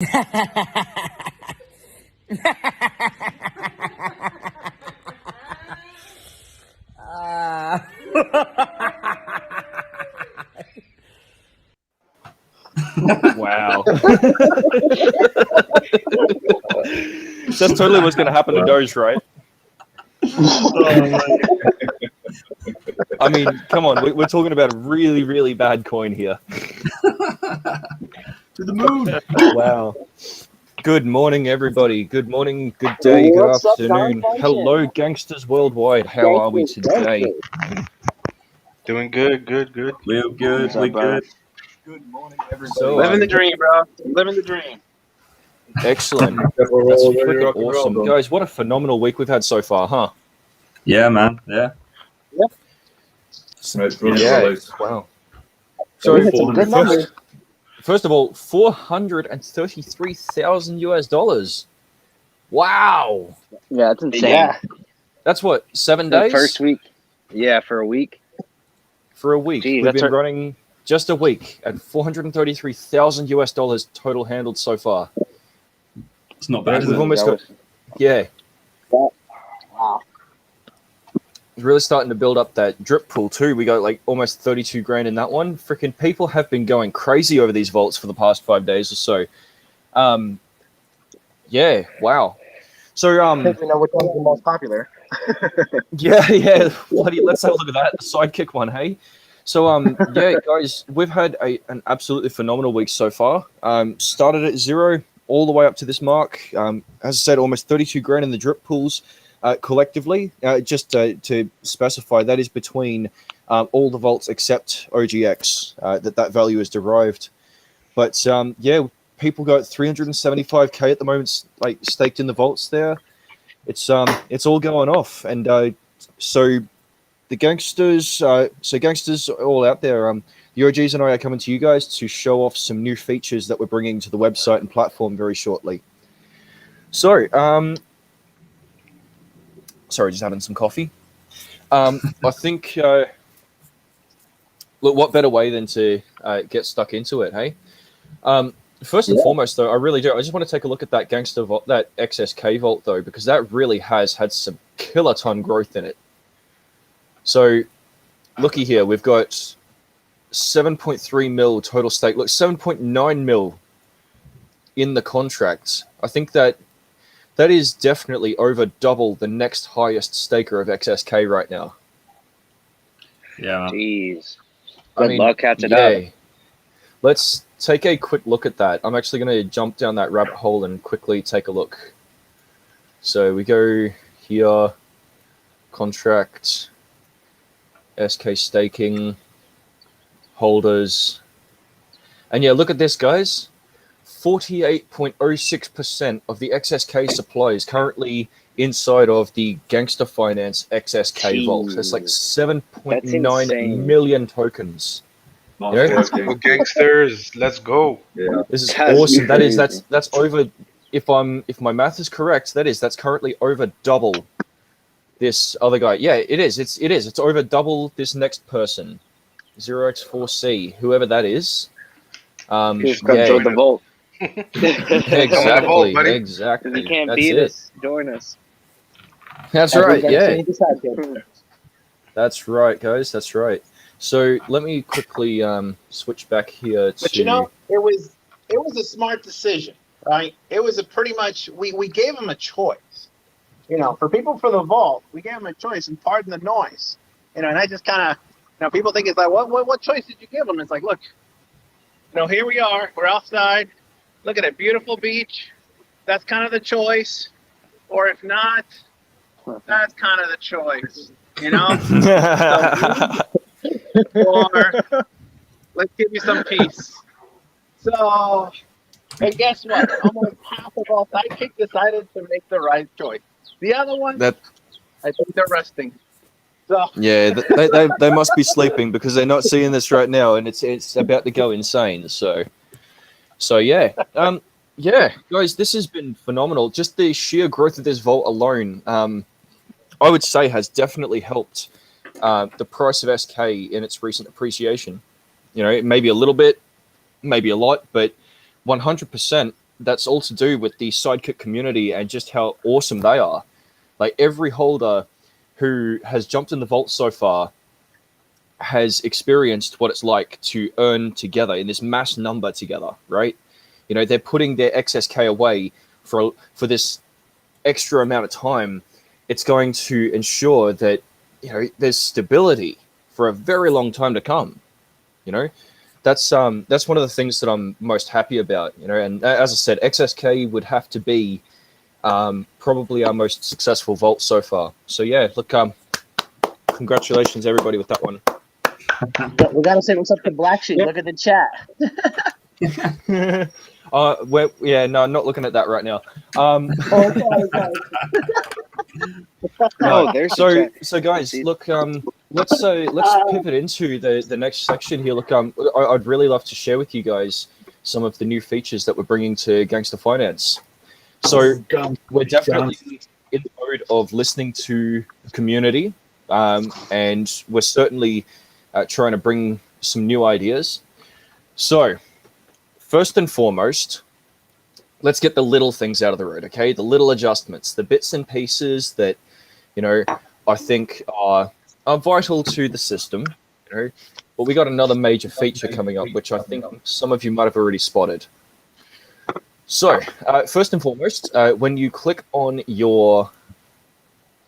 Wow. That's totally what's going to happen to Doge, right? I mean, come on. We're talking about a really, really bad coin here. To the moon. Wow. Good morning, everybody. Good morning, good day, good afternoon. Hello, gangsters worldwide. How are we today? Doing good. We're good. We're good. Good morning, everybody. So, Living the dream, bro. Living the dream. excellent. That's freaking awesome. Guys, what a phenomenal week we've had so far, huh? Yeah, man. Yeah. Yeah. Wow. So, first of all, $433,000 US. Wow. Yeah, that's insane. Yeah. That's what, 7 The days? first week. Yeah, for a week. For a week. Gee, We've been running just a week at $433,000 US total handled so far. It's not bad. We've almost got, yeah. Wow. Really starting to build up that drip pool too. We got like almost 32 grand in that one. Freaking people have been going crazy over these vaults for the past 5 days or so. Yeah, wow. So We know which one's the most popular. yeah. Let's have a look at that. The Sidekick one, hey. So yeah, guys, we've had an absolutely phenomenal week so far. Started at 0 all the way up to this mark. As I said, almost 32 grand in the drip pools. Collectively, just to specify, that is between all the vaults except OGX, that value is derived. But yeah, people got 375k at the moment, like staked in the vaults there. It's all going off, and so the gangsters, gangsters all out there. The OGs and I are coming to you guys to show off some new features that we're bringing to the website and platform very shortly. So sorry, just having some coffee. I think, look, what better way than to get stuck into it, hey? First and foremost, though, I just want to take a look at that Gangster vault, that XSK vault, though, because that really has had some kiloton growth in it. So, looky here, we've got 7.3 mil total stake. Look, 7.9 mil in the contract. I think that is definitely over double the next highest staker of XSK right now. Yeah. Jeez. Good luck catching up. Let's take a quick look at that. I'm actually going to jump down that rabbit hole and quickly take a look. So we go here, contract, SK staking, holders. And yeah, look at this, guys. 48.06% of the XSK supply is currently inside of the Gangster.finance XSK vault. That's like 7.9 million tokens. You know? Let's go, gangsters. Let's go. Yeah. This is awesome. That's over. If my math is correct, that's currently over double this other guy. Yeah, it is. It's over double this next person, 0x4C, whoever that is. Just come join the vault. Exactly. If you can't beat us, join us. That's right. Yeah. That's right, guys. That's right. So let me quickly switch back here to. But you know, it was a smart decision, right? It was a pretty much we gave them a choice. You know, for people for the vault, we gave them a choice, and pardon the noise. You know, and I just kind of, people think it's like, what choice did you give them? It's like, look, here we are. We're outside. Look at a beautiful beach. That's kind of the choice. Or if not, that's kind of the choice. Or let's give you some peace. So, and guess what? Almost half of all Sidekick decided to make the right choice. The other one, I think they're resting. So yeah, they must be sleeping because they're not seeing this right now, and it's about to go insane. So yeah, yeah, guys, this has been phenomenal. Just the sheer growth of this vault alone, I would say, has definitely helped the price of SK in its recent appreciation. Maybe a little bit, maybe a lot, but 100%. that's all to do with the Sidekick community and just how awesome they are. Like every holder who has jumped in the vault so far has experienced what it's like to earn together in this mass number together, right? You know, they're putting their XSK away for this extra amount of time. It's going to ensure that, you know, there's stability for a very long time to come. You know, that's one of the things that I'm most happy about. You know, and as I said, XSK would have to be probably our most successful vault so far. So yeah, look, congratulations everybody with that one. We gotta say what's up to Black Sheep. Look at the chat. No, I'm not looking at that right now. So guys, look, let's pivot into the next section here. Look, I'd really love to share with you guys some of the new features that we're bringing to Gangster.finance. So we're definitely in the mode of listening to the community, and we're certainly trying to bring some new ideas. So first and foremost, let's get the little things out of the road, okay? The little adjustments, the bits and pieces that, you know, I think are vital to the system, you know. But we got another major feature coming up, which I think some of you might have already spotted. So first and foremost, when you click on your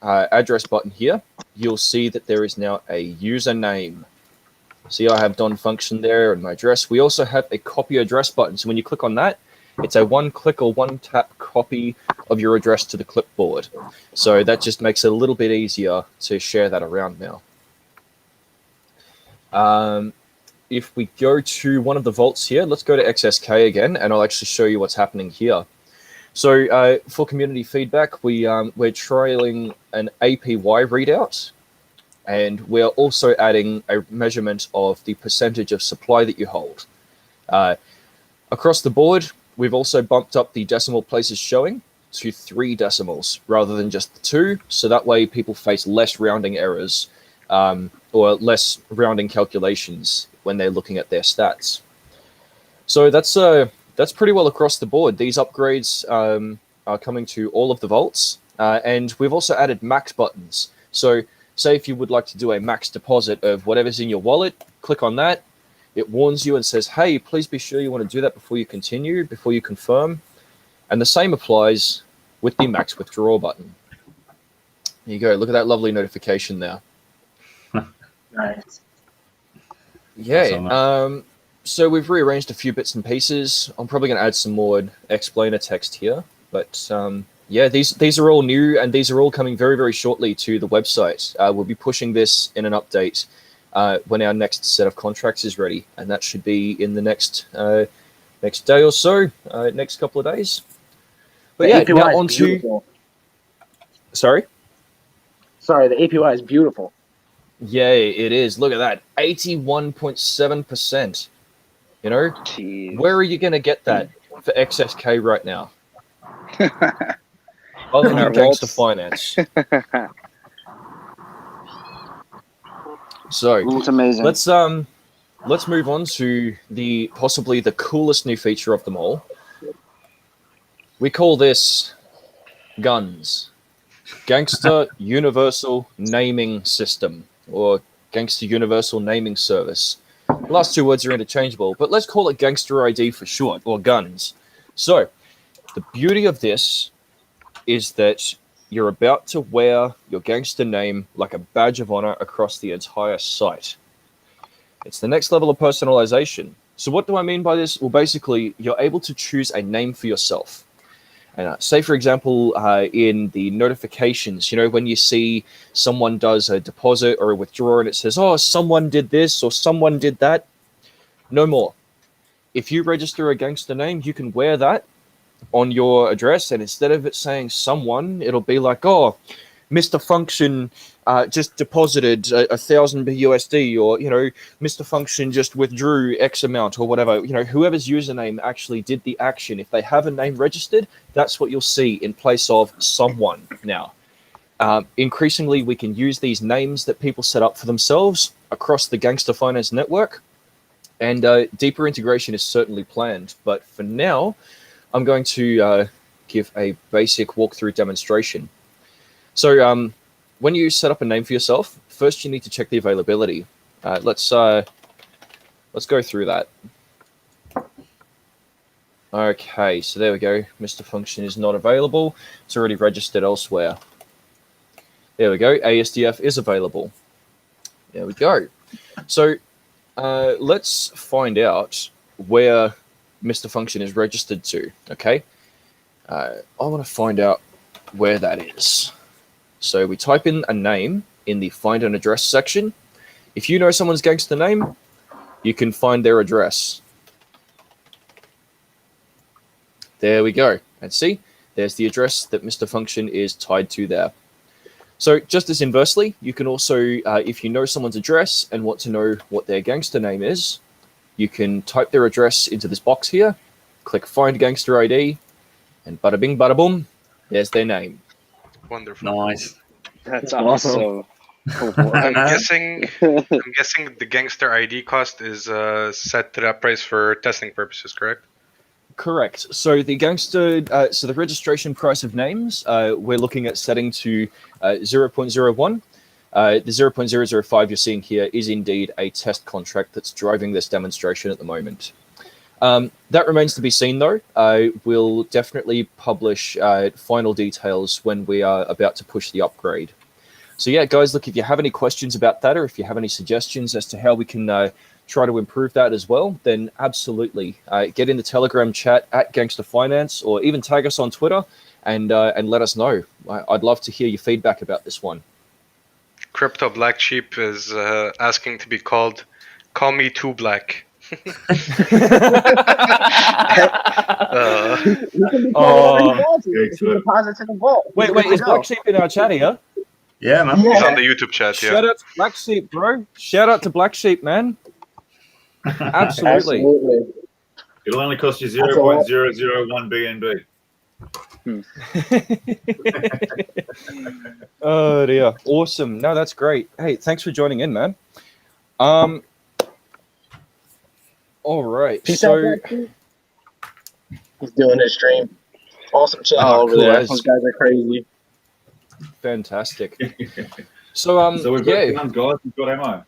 address button here, you'll see that there is now a username. See, I have Don function there and my address. We also have a copy address button. So when you click on that, it's a one-click or one-tap copy of your address to the clipboard. So that just makes it a little bit easier to share that around now. If we go to one of the vaults here, let's go to XSK again, and I'll actually show you what's happening here. So for community feedback, we're trialing an APY readout, and we're also adding a measurement of the percentage of supply that you hold. Across the board, we've also bumped up the decimal places showing to 3 decimals rather than just the 2, so that way people face less rounding errors or less rounding calculations when they're looking at their stats. So that's pretty well across the board. These upgrades are coming to all of the vaults, and we've also added max buttons. So say if you would like to do a max deposit of whatever's in your wallet, click on that. It warns you and says, hey, please be sure you want to do that before you continue, before you confirm. And the same applies with the max withdraw button. There you go. Look at that lovely notification there. Nice. Yeah. So we've rearranged a few bits and pieces. I'm probably going to add some more explainer text here. But yeah, these are all new, and these are all coming very, very shortly to the website. We'll be pushing this in an update when our next set of contracts is ready, and that should be in the next day or so, next couple of days. But yeah, now on to... Sorry, the APY is beautiful. Yeah, it is. Look at that, 81.7%. You know, Jeez. Where are you going to get that for XSK right now? Other than Gangster.finance. So it's amazing. Let's move on to possibly the coolest new feature of them all. We call this G.U.N.S, Gangster Universal Naming System, or Gangster Universal Naming Service. The last 2 words are interchangeable, but let's call it Gangster ID for short, or G.U.N.S. So the beauty of this is that you're about to wear your gangster name like a badge of honor across the entire site. It's the next level of personalization. So what do I mean by this? Well, basically, you're able to choose a name for yourself. And say, for example, in the notifications, you know, when you see someone does a deposit or a withdrawal and it says, oh, someone did this or someone did that, no more. If you register a gangster name, you can wear that on your address, and instead of it saying someone, it'll be like, oh, Mr. Function just deposited 1,000 USD, or, you know, Mr. Function just withdrew X amount, or whatever. You know, whoever's username actually did the action, if they have a name registered, that's what you'll see in place of someone now. Increasingly, we can use these names that people set up for themselves across the Gangster.finance network, and deeper integration is certainly planned. But for now, I'm going to give a basic walkthrough demonstration. So when you set up a name for yourself, first you need to check the availability. Let's go through that. Okay, so there we go. Mr. Function is not available. It's already registered elsewhere. There we go. ASDF is available. There we go. So let's find out where Mr. Function is registered to. Okay. I want to find out where that is. So we type in a name in the Find an Address section. If you know someone's gangster name, you can find their address. There we go. And see, there's the address that Mr. Function is tied to there. So just as inversely, you can also, if you know someone's address and want to know what their gangster name is, you can type their address into this box here, click Find Gangster ID, and bada bing, bada boom, there's their name. Wonderful. Nice. That's awesome. I'm guessing the Gangster ID cost is set to that price for testing purposes, correct? Correct. So the gangster, so the registration price of names, we're looking at setting to 0.01. The 0.005 you're seeing here is indeed a test contract that's driving this demonstration at the moment. That remains to be seen, though. We'll definitely publish final details when we are about to push the upgrade. So yeah, guys, look, if you have any questions about that, or if you have any suggestions as to how we can try to improve that as well, then absolutely get in the Telegram chat at Gangster.finance, or even tag us on Twitter and let us know. I'd love to hear your feedback about this one. Crypto Black Sheep is asking to be called Call Me Too Black. Wait, is Black Sheep in our chat here? Yeah, man. He's on the YouTube chat, yeah. Shout out to Black Sheep, bro. Shout out to Black Sheep, man. Absolutely. It'll only cost you 0.001 BNB. Oh dear, awesome. No, that's great. Hey, thanks for joining in, man. All right. So he's doing his stream. Awesome channel over cool. there. Those guys are crazy. Fantastic. So So we've got guns, guys. We've got ammo.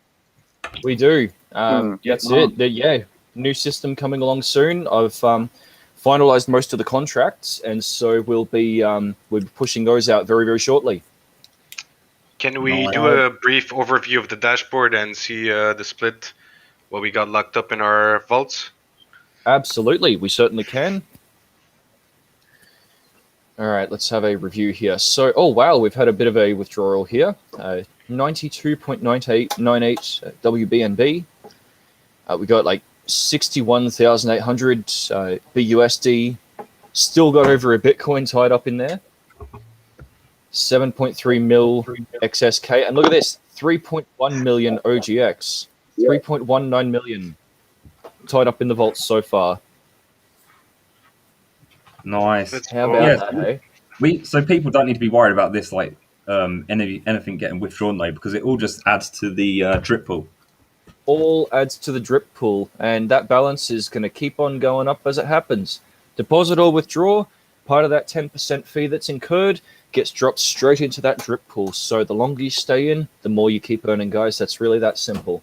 we do. That's it. Yeah, new system coming along soon. I've finalized most of the contracts, and so we'll be pushing those out very, very shortly. Can we do a brief overview of the dashboard and see the split, what we got locked up in our vaults? Absolutely, we certainly can. All right, let's have a review here. So, oh wow, we've had a bit of a withdrawal here. 92.9898 WBNB. We got like 61,800 BUSD. Still got over a Bitcoin tied up in there. 7.3 mil XSK, and look at this: 3.1 million OGX. 3.19 million tied up in the vaults so far. Nice. How about that, eh? So people don't need to be worried about this, like anything getting withdrawn though, because it all just adds to the drip pool. All adds to the drip pool, and that balance is going to keep on going up as it happens. Deposit or withdraw, part of that 10% fee that's incurred gets dropped straight into that drip pool. So the longer you stay in, the more you keep earning, guys. That's really that simple.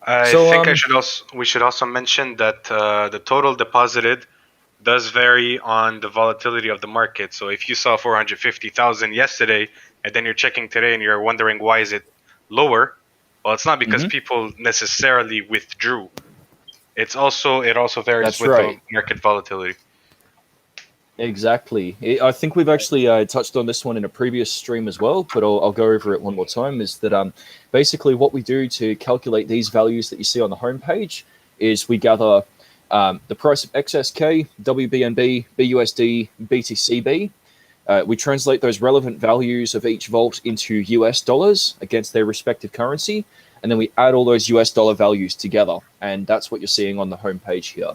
I think we should also mention that the total deposited does vary on the volatility of the market. So if you saw 450,000 yesterday, and then you're checking today and you're wondering why is it lower, well, it's not because people necessarily withdrew. It also varies with the market volatility. Exactly. I think we've actually touched on this one in a previous stream as well, but I'll go over it one more time. Is that basically what we do to calculate these values that you see on the homepage is we gather the price of XSK, WBNB, BUSD, BTCB. We translate those relevant values of each vault into US dollars against their respective currency, and then we add all those US dollar values together, and that's what you're seeing on the homepage here.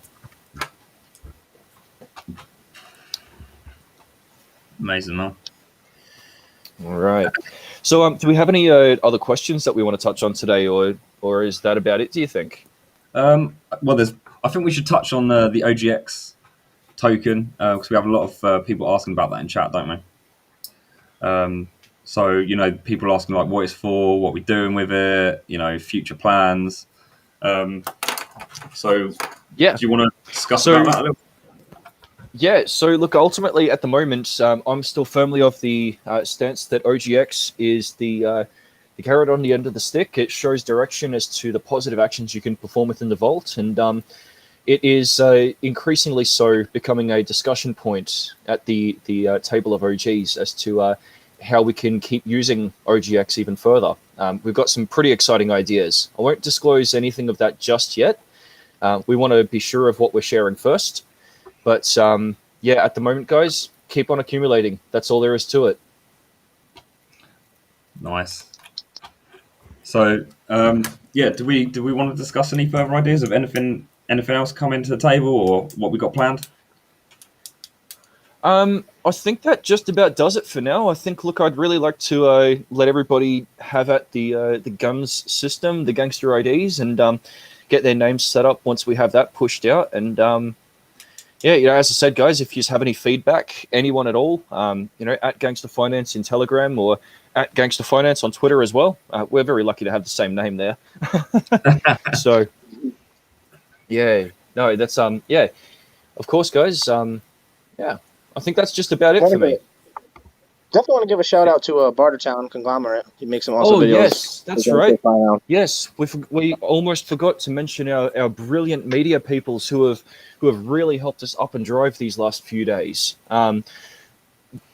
Amazing, man. All right. So, do we have any other questions that we want to touch on today, or is that about it? Do you think? Well, I think we should touch on the OGX token, because we have a lot of people asking about that in chat, don't we? So, people asking like what it's for, what we're doing with it, future plans. So, Yeah. do you want to discuss about that a little? Yeah, so look, ultimately at the moment, I'm still firmly of the stance that OGX is the carrot on the end of the stick. It shows direction as to the positive actions you can perform within the vault, and it is increasingly so becoming a discussion point at the table of OGs as to how we can keep using OGX even further. We've got some pretty exciting ideas. I won't disclose anything of that just yet. We want to be sure of what we're sharing first. But yeah, at the moment, guys, keep on accumulating. That's all there is to it. Nice. So yeah, do we want to discuss any further ideas of anything else coming to the table or what we got planned? I think that just about does it for now. I think, look, I'd really like to let everybody have at the G.U.N.S system, the Gangster IDs, and get their names set up once we have that pushed out. And yeah, as I said, guys, if you have any feedback, anyone at all, at Gangster.finance in Telegram or at Gangster.finance on Twitter as well. We're very lucky to have the same name there. So, yeah, no, that's yeah, of course, guys. Yeah, I think that's just about it for me. Definitely want to give a shout out to Bartertown Conglomerate. He makes some awesome videos. Yes, that's right. Yes, we almost forgot to mention our brilliant media peoples who have really helped us up and drive these last few days.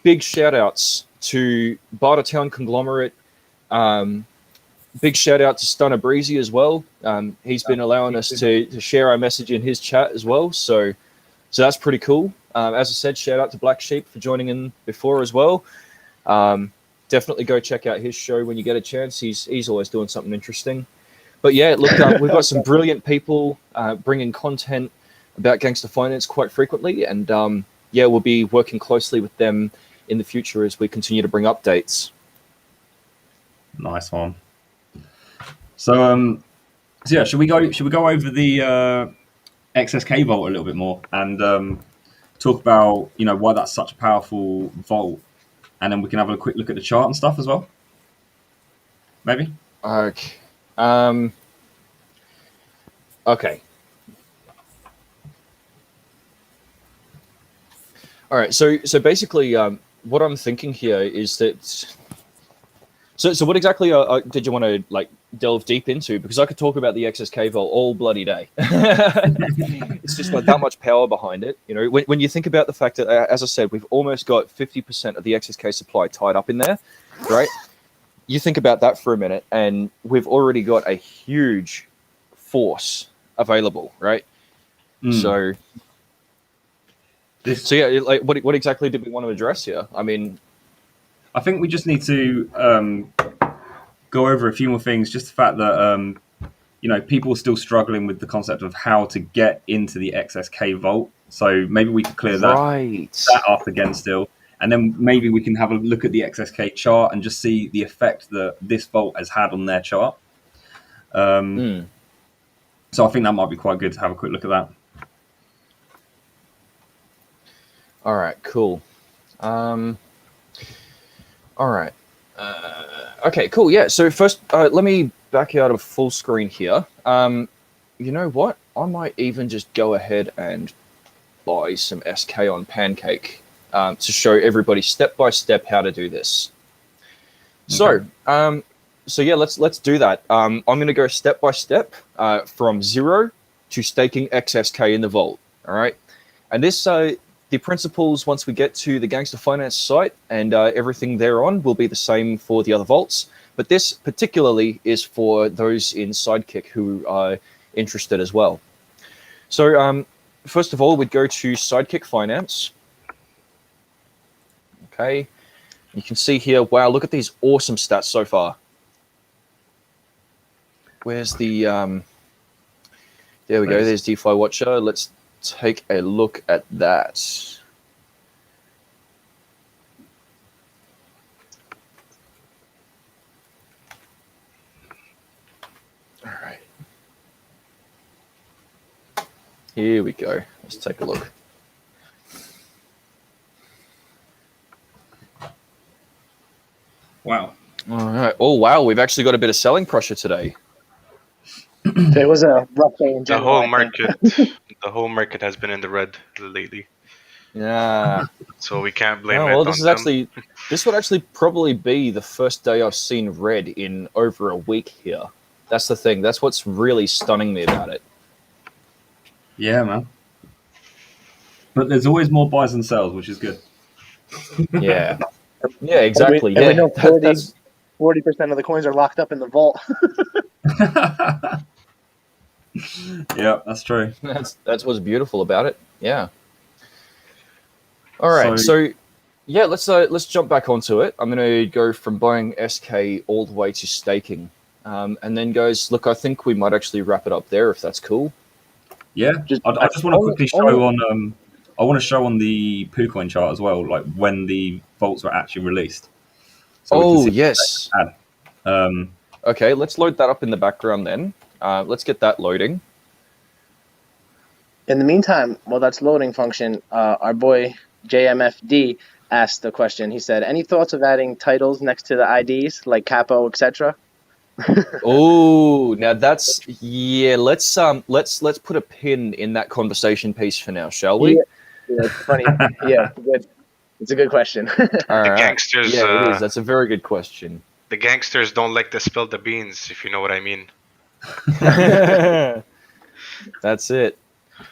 Big shout outs to Bartertown Conglomerate. Big shout out to Stunner Breezy as well. He's been allowing us to share our message in his chat as well. So that's pretty cool. As I said, shout out to Black Sheep for joining in before as well. Definitely go check out his show when you get a chance. He's always doing something interesting. But yeah, look, we've got some brilliant people bringing content about Gangster.finance quite frequently, and yeah, we'll be working closely with them in the future as we continue to bring updates. Nice one. So yeah, should we go over the XSK vault a little bit more and talk about why that's such a powerful vault, and then we can have a quick look at the chart and stuff as well. Maybe. Okay. Okay. All right. So basically, what I'm thinking here is that. So what exactly did you want to delve deep into? Because I could talk about the XSK vault all bloody day. It's just got that much power behind it. When you think about the fact that, as I said, we've almost got 50% of the XSK supply tied up in there, right? You think about that for a minute, and we've already got a huge force available, right? So yeah, what exactly did we want to address here? I mean, I think we just need to go over a few more things. Just the fact that people are still struggling with the concept of how to get into the XSK vault. So maybe we could clear that up again still, and then maybe we can have a look at the XSK chart and just see the effect that this vault has had on their chart. So I think that might be quite good to have a quick look at that. All right, cool. All right. Okay, cool. Yeah. So first, let me back out of full screen here. You know what? I might even just go ahead and buy some SK on Pancake to show everybody step by step how to do this. Okay. So yeah, let's do that. I'm going to go step by step from 0 to staking XSK in the vault. All right, and this. The principles, once we get to the Gangster.finance site and everything thereon, will be the same for the other vaults. But this particularly is for those in Sidekick who are interested as well. So first of all, we'd go to Sidekick.finance. Okay. You can see here, wow, look at these awesome stats so far. Where's the... there we go. There's DeFi Watcher. Let's take a look at that. All right. Here we go. Let's take a look. Wow. All right. Oh wow, we've actually got a bit of selling pressure today. It was a rough day in The general, whole I think. market, the whole market has been in the red lately, Yeah. so we can't blame Oh it well, on them. this would actually probably be the first day I've seen red in over a week here. That's the thing. That's what's really stunning me about it. Yeah, man. But there's always more buys than sells, which is good. Yeah. Yeah, And we, exactly. and we Yeah. know 40% of the coins are locked up in the vault. Yeah, that's true. That's what's beautiful about it. Yeah. All right. So So yeah, let's jump back onto it. I'm going to go from buying SK all the way to staking, and then guys, look, I think we might actually wrap it up there if that's cool. yeah, I just want to quickly show only- on. I want to show on the PooCoin chart as well, like when the vaults were actually released. So we can Oh see yes. Um, Okay, let's load that up in the background then. Let's get that loading. In the meantime, while that's loading function, our boy JMFD asked the question. He said, "Any thoughts of adding titles next to the IDs like capo, etc.?" Oh, now that's yeah. Let's put a pin in that conversation piece for now, shall we? Yeah, it's funny. Yeah, it's a good question. All The right. gangsters, Yeah, it is. That's a very good question. the gangsters don't like to spill the beans, if you know what I mean. That's it.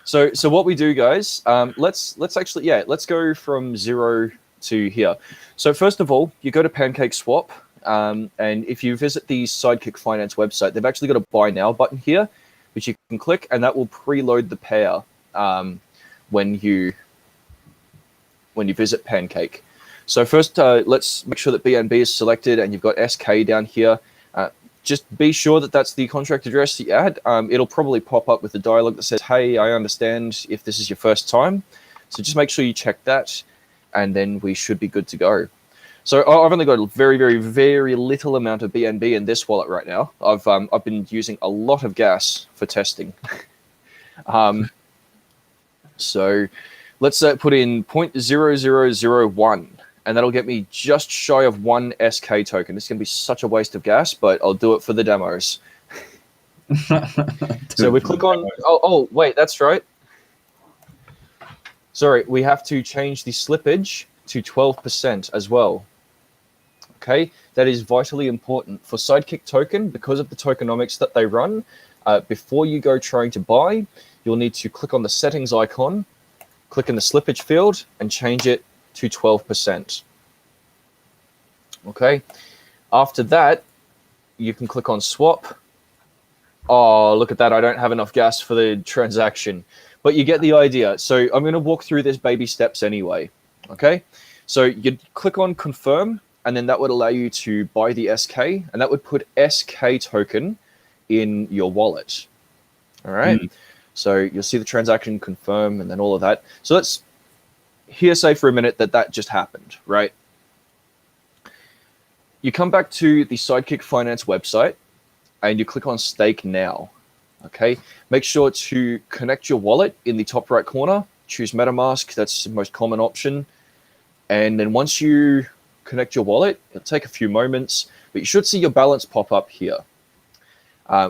So what we do, guys? Let's actually let's go from 0 to here. So first of all, you go to Pancake Swap, and if you visit the Sidekick.finance website, they've actually got a Buy Now button here, which you can click, and that will preload the pair when you visit Pancake. So first, let's make sure that BNB is selected, and you've got SK down here. Just be sure that that's the contract address that you add. It'll probably pop up with a dialog that says, "Hey, I understand if this is your first time." So just make sure you check that, and then we should be good to go. So I've only got a very, very, very little amount of BNB in this wallet right now. I've been using a lot of gas for testing. So let's put in 0.0001. And that'll get me just shy of 1 SK token. It's going to be such a waste of gas, but I'll do it for the demos. So we click on... Oh, wait, that's right. Sorry, we have to change the slippage to 12% as well. Okay, that is vitally important. For Sidekick token, because of the tokenomics that they run, before you go trying to buy, you'll need to click on the settings icon, click in the slippage field, and change it to 12%. Okay, after that, you can click on swap. Oh, look at that. I don't have enough gas for the transaction, but you get the idea. So I'm going to walk through this baby steps anyway. Okay, so you'd click on confirm, and then that would allow you to buy the SK, and that would put SK token in your wallet. All right, so you'll see the transaction confirm and then all of that. So let's say for a minute that just happened, right? You come back to the Sidekick.finance website and you click on stake now. Okay, make sure to connect your wallet in the top right corner. Choose MetaMask, that's the most common option. And then once you connect your wallet, it'll take a few moments, but you should see your balance pop up here.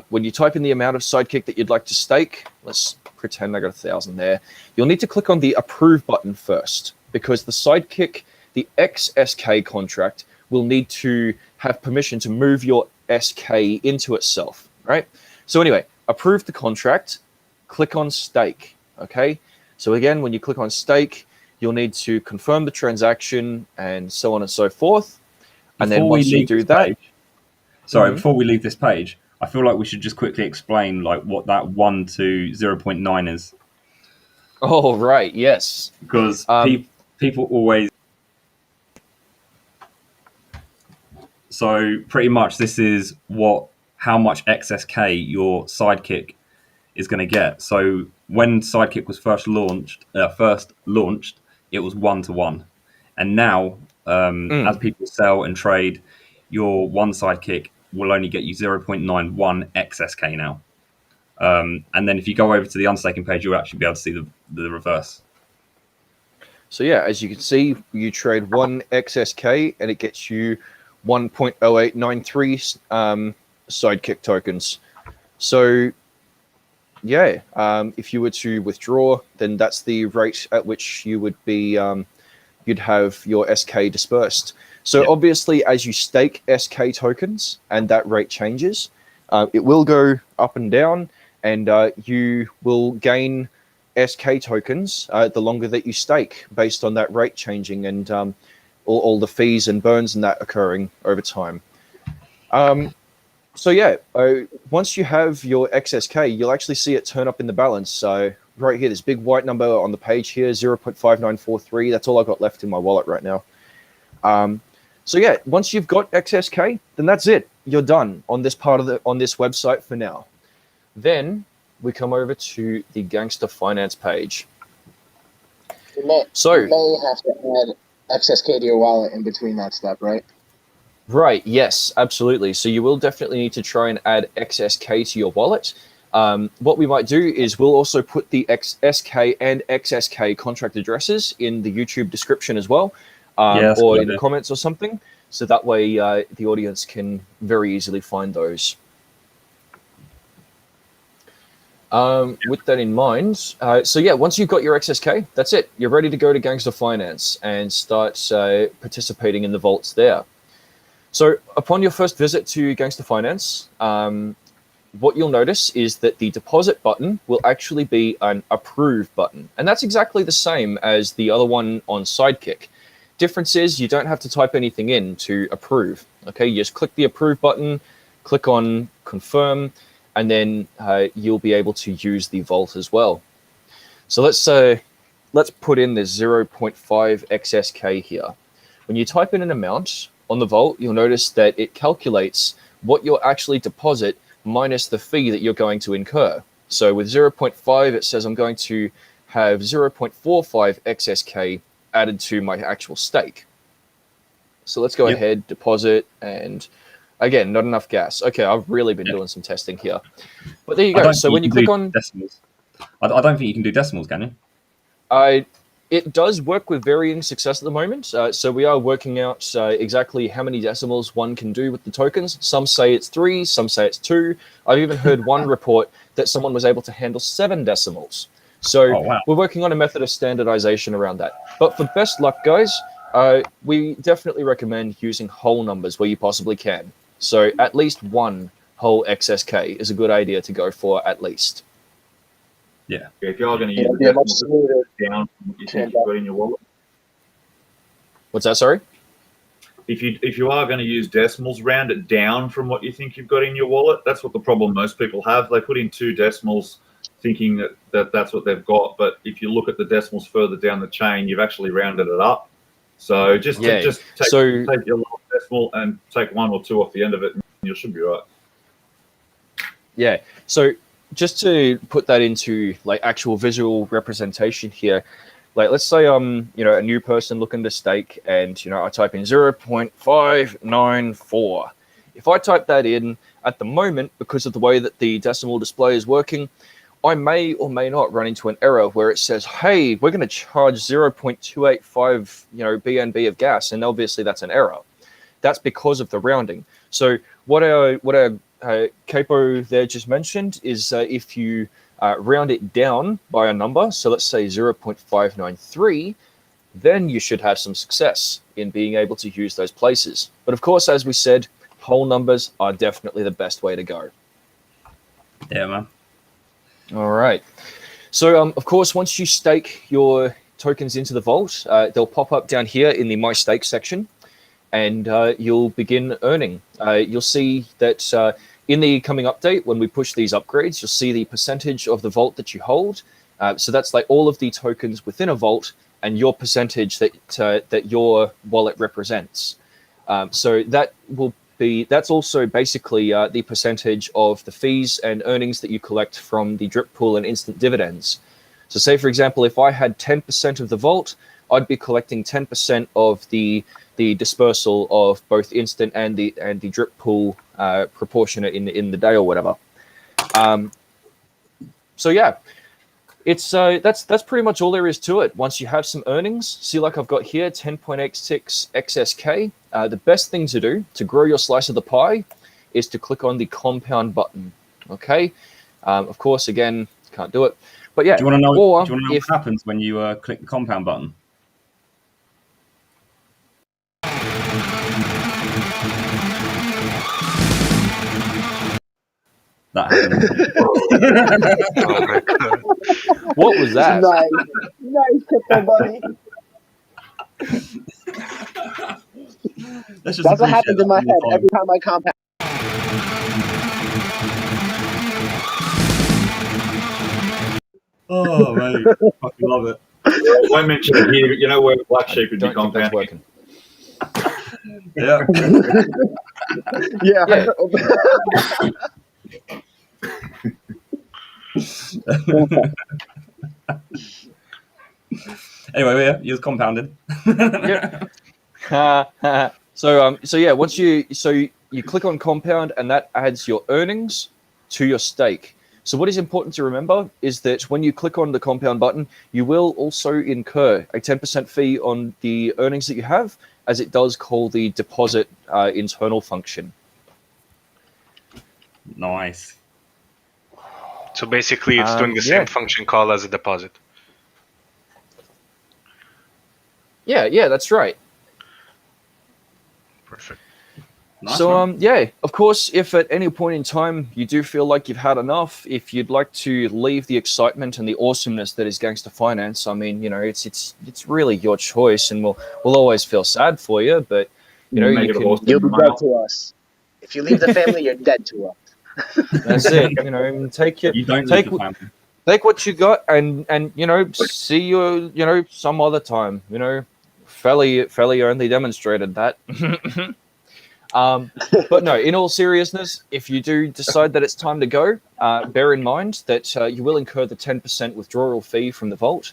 When you type in the amount of Sidekick that you'd like to stake, let's pretend I got 1,000 there. You'll need to click on the approve button first, because the Sidekick, the XSK contract, will need to have permission to move your SK into itself, right? So anyway, approve the contract, click on stake, okay? So again, when you click on stake, you'll need to confirm the transaction and so on and so forth. And then once you do that... Before we leave this page, I feel like we should just quickly explain like what that 1 to 0.9 is. Oh, right, yes. Because people always... So pretty much this is how much XSK your Sidekick is going to get. So when Sidekick was first launched, it was 1 to 1. And now, as people sell and trade, your one Sidekick will only get you 0.91 XSK now. And then if you go over to the unstaking page, you'll actually be able to see the reverse. So yeah, as you can see, you trade 1 XSK and it gets you 1.0893 Sidekick tokens. So yeah, if you were to withdraw, then that's the rate at which you would be you'd have your SK dispersed. So obviously, as you stake SK tokens and that rate changes, it will go up and down, and you will gain SK tokens the longer that you stake, based on that rate changing and all the fees and burns and that occurring over time. So yeah, once you have your XSK, you'll actually see it turn up in the balance. So right here, this big white number on the page here, 0.5943. That's all I've got left in my wallet right now. So yeah, once you've got XSK, then that's it. You're done on this part of on this website for now. Then we come over to the Gangster.finance page. You may have to add XSK to your wallet in between that step, right? Right, yes, absolutely. So you will definitely need to try and add XSK to your wallet. What we might do is we'll also put the XSK and XSK contract addresses in the YouTube description as well, or in the comments or something. So that way the audience can very easily find those. With that in mind, so yeah, once you've got your XSK, that's it. You're ready to go to Gangster.finance and start participating in the vaults there. So upon your first visit to Gangster.finance, what you'll notice is that the deposit button will actually be an approve button. And that's exactly the same as the other one on Sidekick. Difference is you don't have to type anything in to approve. Okay, you just click the approve button, click on confirm, and then you'll be able to use the vault as well. So let's put in the 0.5 XSK here. When you type in an amount on the vault, you'll notice that it calculates what you'll actually deposit minus the fee that you're going to incur. So with 0.5, it says I'm going to have 0.45 XSK added to my actual stake. So let's go ahead, deposit, and again, not enough gas. Okay, I've really been doing some testing here. But there you go. So when you click on decimals, I don't think you can do decimals, can you? It does work with varying success at the moment. So we are working out exactly how many decimals one can do with the tokens. Some say it's 3, some say it's 2. I've even heard one report that someone was able to handle 7 decimals. So we're working on a method of standardization around that. But for best luck, guys, we definitely recommend using whole numbers where you possibly can. So at least 1 whole XSK is a good idea to go for at least. Yeah. If you are going to use the decimals down from what you think you've got in your wallet. What's that, sorry? If you are going to use decimals, round it down from what you think you've got in your wallet. That's what the problem most people have. They put in 2 decimals thinking that's what they've got. But if you look at the decimals further down the chain, you've actually rounded it up. So just take your last decimal and take 1 or 2 off the end of it, and you should be right. Yeah. So just to put that into like actual visual representation here, like let's say a new person looking to stake, and I type in 0.594. If I type that in at the moment, because of the way that the decimal display is working, I may or may not run into an error where it says, hey, we're going to charge 0.285 BNB of gas, and obviously that's an error. That's because of the rounding. So what our Capo there just mentioned is if you round it down by a number, so let's say 0.593, then you should have some success in being able to use those places. But of course, as we said, whole numbers are definitely the best way to go. Yeah, man. All right. So, of course, once you stake your tokens into the vault, they'll pop up down here in the My Stake section, and you'll begin earning. You'll see that in the coming update, when we push these upgrades, you'll see the percentage of the vault that you hold. So that's like all of the tokens within a vault and your percentage that your wallet represents. So that's also basically the percentage of the fees and earnings that you collect from the drip pool and instant dividends. So say, for example, if I had 10% of the vault, I'd be collecting 10% of the dispersal of both instant and the drip pool proportionate in the day or whatever. So yeah, It's that's pretty much all there is to it. Once you have some earnings, see like I've got here, 10.86 XSK. The best thing to do to grow your slice of the pie is to click on the compound button. Okay, of course, again, can't do it, but yeah. Do you want to know? Or Do you want to know what happens when you click the compound button? That happened. Oh my god. What was that? Nice crypto buddy. Let's just That's what appreciate happens that in my one more head time. every time I compound. Oh, mate. Fucking love it. I won't mention it here, but you know where Black I Sheep would be don't think that's compounding. working. Yeah. Yeah. Anyway, yeah, you was compounded. Yep. So yeah, once you click on compound, and that adds your earnings to your stake. So what is important to remember is that when you click on the compound button, you will also incur a 10% fee on the earnings that you have, as it does call the deposit internal function. Nice. So basically, it's doing the same function call as a deposit. Yeah, that's right. Perfect. Nice So one. yeah, of course, if at any point in time you do feel like you've had enough, if you'd like to leave the excitement and the awesomeness that is Gangster.finance, I mean, it's really your choice, and we'll always feel sad for you, but you Make can. it awesome. You'll be dead to us. If you leave the family, you're dead to us. That's it. Take You don't leave the family. take what you got, and see you some other time. Felly only demonstrated that. But no, in all seriousness, if you do decide that it's time to go, bear in mind that you will incur the 10% withdrawal fee from the vault.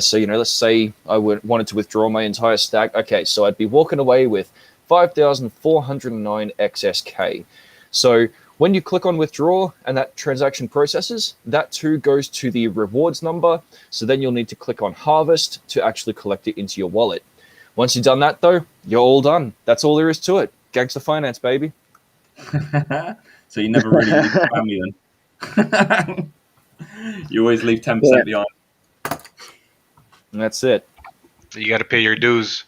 So let's say I wanted to withdraw my entire stack. Okay, so I'd be walking away with 5,409 XSK. So when you click on withdraw and that transaction processes, that too goes to the rewards number. So then you'll need to click on harvest to actually collect it into your wallet. Once you've done that, though, you're all done. That's all there is to it. Gangster.finance, baby. So you never really leave the family then. You always leave 10% behind. And that's it. You got to pay your dues.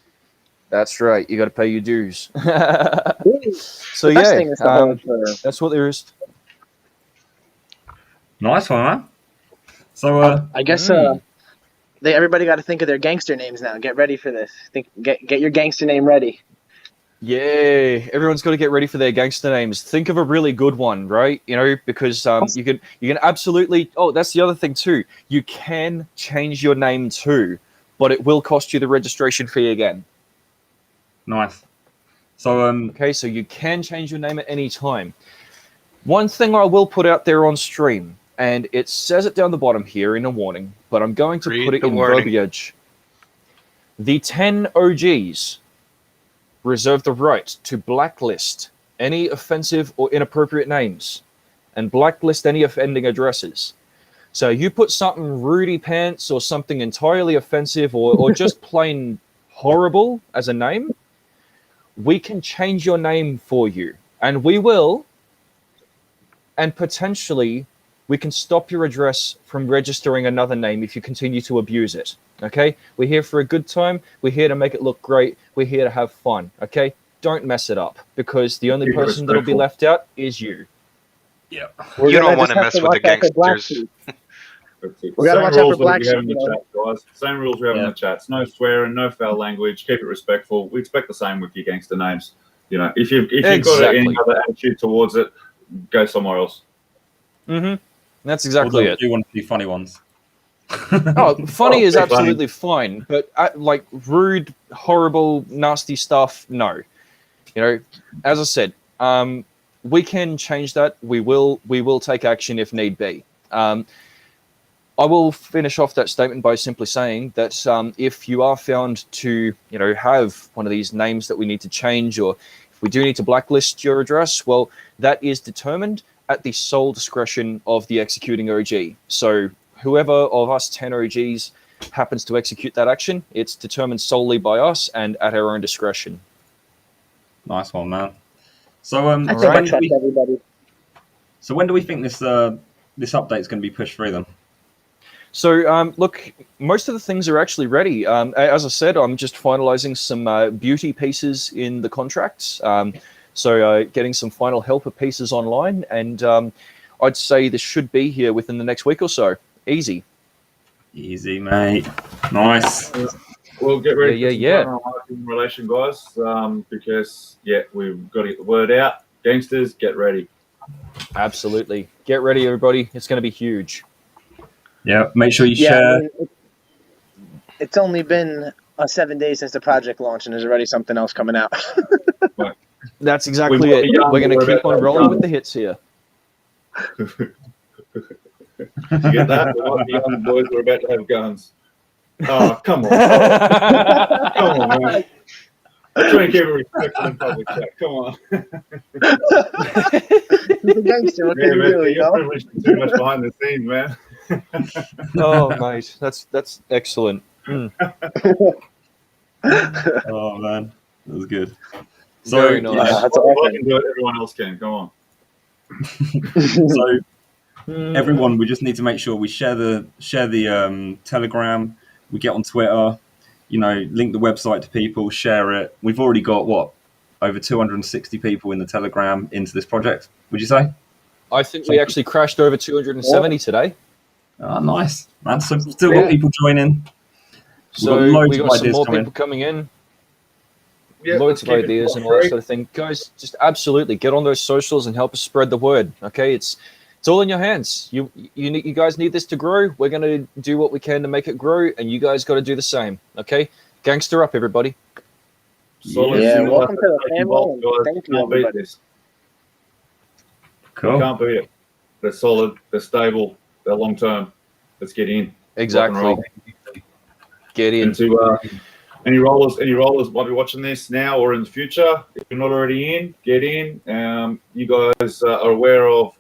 That's right. You got to pay your dues. So The best thing is to hold for. that's what there is. Nice one, man. So I guess everybody got to think of their gangster names now. Get ready for this. Get your gangster name ready. Yeah, everyone's got to get ready for their gangster names. Think of a really good one, right? Because you can absolutely. Oh, that's the other thing too. You can change your name too, but it will cost you the registration fee again. nice. So Okay, so you can change your name at any time. One thing I will put out there on stream, and it says it down the bottom here in a warning, but I'm going to put it in verbiage. The 10 OGs reserve the right to blacklist any offensive or inappropriate names and blacklist any offending addresses. So you put something Rudy Pants or something entirely offensive or just plain horrible as a name, we can change your name for you, and we will, and potentially we can stop your address from registering another name if you continue to abuse it. Okay, we're here for a good time. We're here to make it look great. We're here to have fun. Okay, don't mess it up, because the only person that'll be left out is you. yeah. You don't want to mess with the gangsters. We gotta watch out for black sheep. Guys. Same rules we have in the chats. No swearing, no foul language. Keep it respectful. We expect the same with your gangster names. If you've got any other attitude towards it, go somewhere else. That's exactly it. You want to do funny ones. Funny is absolutely fine, but like rude, horrible, nasty stuff, no. As I said, we can change that. We will take action if need be. I will finish off that statement by simply saying that if you are found to have one of these names that we need to change, or if we do need to blacklist your address, well, that is determined at the sole discretion of the executing OG. So whoever of us 10 OGs happens to execute that action, it's determined solely by us and at our own discretion. Nice one, man. So I think I trust everybody. So when do we think this this update is going to be pushed through them? So, look, most of the things are actually ready. As I said, I'm just finalizing some beauty pieces in the contracts. So getting some final helper pieces online, and I'd say this should be here within the next week or so. Easy. Easy, mate. Nice. We'll get ready Yeah, for some yeah. final marketing relation, guys, because, we've got to get the word out. Gangsters, get ready. Absolutely. Get ready, everybody. It's going to be huge. Yeah, make sure you Yeah, share. I mean, it's only been 7 days since the project launched, and there's already something else coming out. That's exactly it. We're going to keep on rolling with the hits here. You get that? The young boys are about to have guns. Oh, come on. Come on, man. Try and keep it respectful in public chat. Come on. He's a gangster. What can you do? You You're know? privileged too much behind the scenes, man. Oh, mate, that's excellent. Oh man, that was good. So Very nice. Yeah, that's If I awesome. can do it, everyone else can. Come on. so everyone, we just need to make sure we share the Telegram. We get on Twitter. Link the website to people. Share it. We've already got over 260 people in the Telegram into this project. Would you say? I think we actually crashed over 270 today. Oh, nice, man. So still got people joining. So we got some ideas more coming. people coming in. Yeah, Loads let's of keep it ideas and all that free. sort of thing. Guys, just absolutely get on those socials and help us spread the word. Okay, it's all in your hands. You guys need this to grow. We're going to do what we can to make it grow, and you guys got to do the same. Okay, gangster up, everybody. Solid, Yeah, similar welcome to the taking family, bolt, and guys. thank you, Can't beat everybody. this. Cool. Can't beat it. They're solid. They're stable. They're long term. Let's get in. Rock and Exactly. roll. Get in. And to any rollers might be watching this now or in the future. If you're not already in, get in. You guys are aware of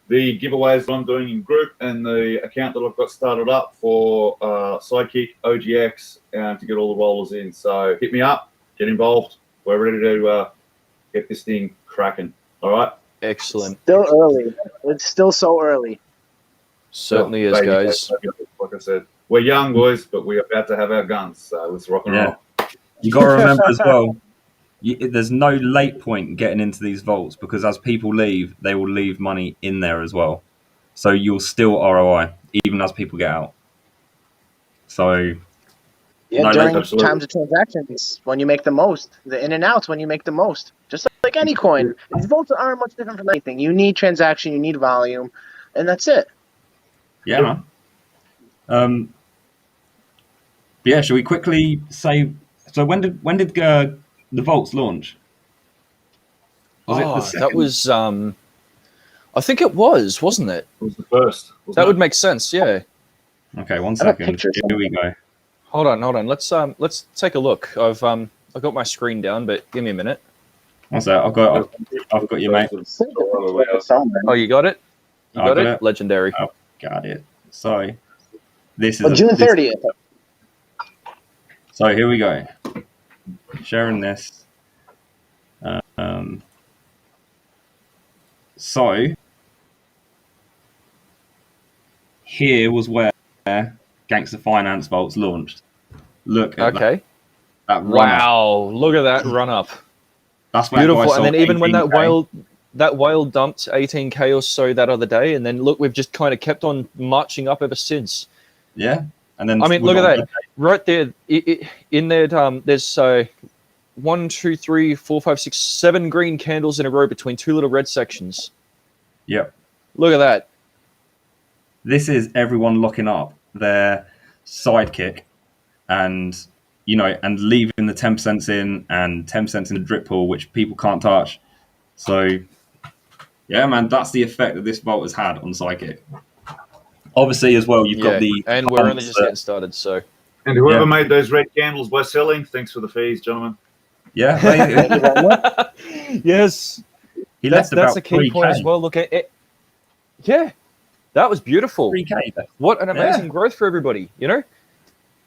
the giveaways that I'm doing in group and the account that I've got started up for Sidekick, OGX, to get all the rollers in. So hit me up, get involved. We're ready to get this thing cracking. All right? Excellent. Still early. It's still so early. Certainly is, Baby, guys. like I said, we're young boys, but we're about to have our guns. So let's rock and roll. You got to remember as well. There's no late point getting into these vaults because as people leave, they will leave money in there as well. So you'll still ROI even as people get out. So Yeah, No, during absolutely. times of transactions, when you make the most. The in and outs when you make the most. Just like any coin. These votes aren't much different from anything. You need transaction, you need volume, and that's it. yeah, man. Yeah, shall we quickly say? So when did the vaults launch? Was it the second? That was I think it was, wasn't it? It was the first. That would make sense, yeah. Okay, one I have a second. picture Here we go. Hold on. Let's take a look. I've got my screen down, but give me a minute. One sec. I've got you, mate. Somewhere. Oh, you got it? You I got got it? it. Legendary. Oh, got it. So this is June 30th. So here we go. Sharing this. So here was where Gangster.finance vaults launched. Look at Okay. that run up. Wow, look at that run up. That's where Beautiful. guys And then sold even when that 18K. whale dumped 18K or so that other day, and then look, we've just kind of kept on marching up ever since. Yeah, and then I mean, look at that right there. In there, there's 1, 2, 3, 4, 5, 6, 7 green candles in a row between 2 little red sections. Yep. Look at that. This is everyone locking up their sidekick, and and leaving the 10% in and 10% in the drip pool, which people can't touch. So, yeah, man, that's the effect that this vault has had on Sidekick. Obviously, as well, you've got the and we're only just getting started. So, And whoever made those red candles by selling, thanks for the fees, gentlemen. Yeah, yes, he left that's about a key point as 3K. well. Look at it. Yeah, That was beautiful. 3K. What an amazing growth for everybody. You know,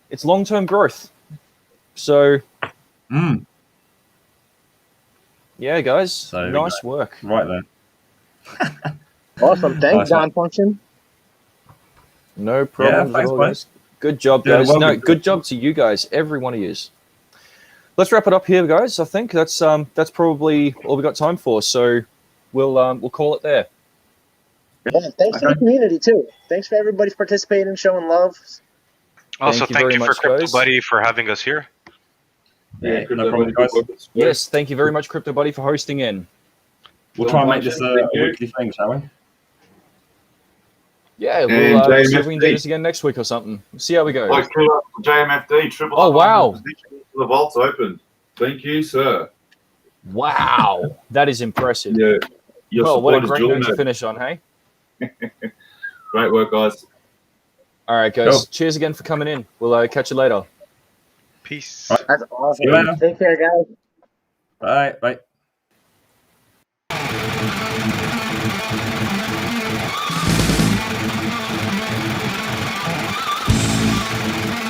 it's long-term growth. So, yeah, guys, So, nice work. Right there. Awesome. Thanks, Nice one. Don Function. No problems at thanks, all, mate. guys. Good job, Doing guys. well, No, good good job to you guys, every one of you. Let's wrap it up here, guys. I think that's probably all we got time for. So we'll call it there. Yeah, thanks to the community too. Thanks for everybody participating, showing love. Also, thank you for much, Crypto guys. Buddy for having us here. Yeah, Crypto no problem, Buddy, guys. good work. Yes, thank you very much, Crypto Buddy, for hosting in. We'll try and make this a weekly thing, shall we? Yeah, And we'll see if we can do JMFD. this again next week or something. See how we go. Like JMFD, triple Oh, up wow. on the position. The vault's open. Thank you, sir. Wow, that is impressive. Yeah. Your Well, what a support is great note to G.U.N.S. finish on, hey? Great work, guys. All right, guys. Cool. Cheers again for coming in. We'll catch you later. Peace. That's awesome. See you later. Take care, guys. Bye. Bye.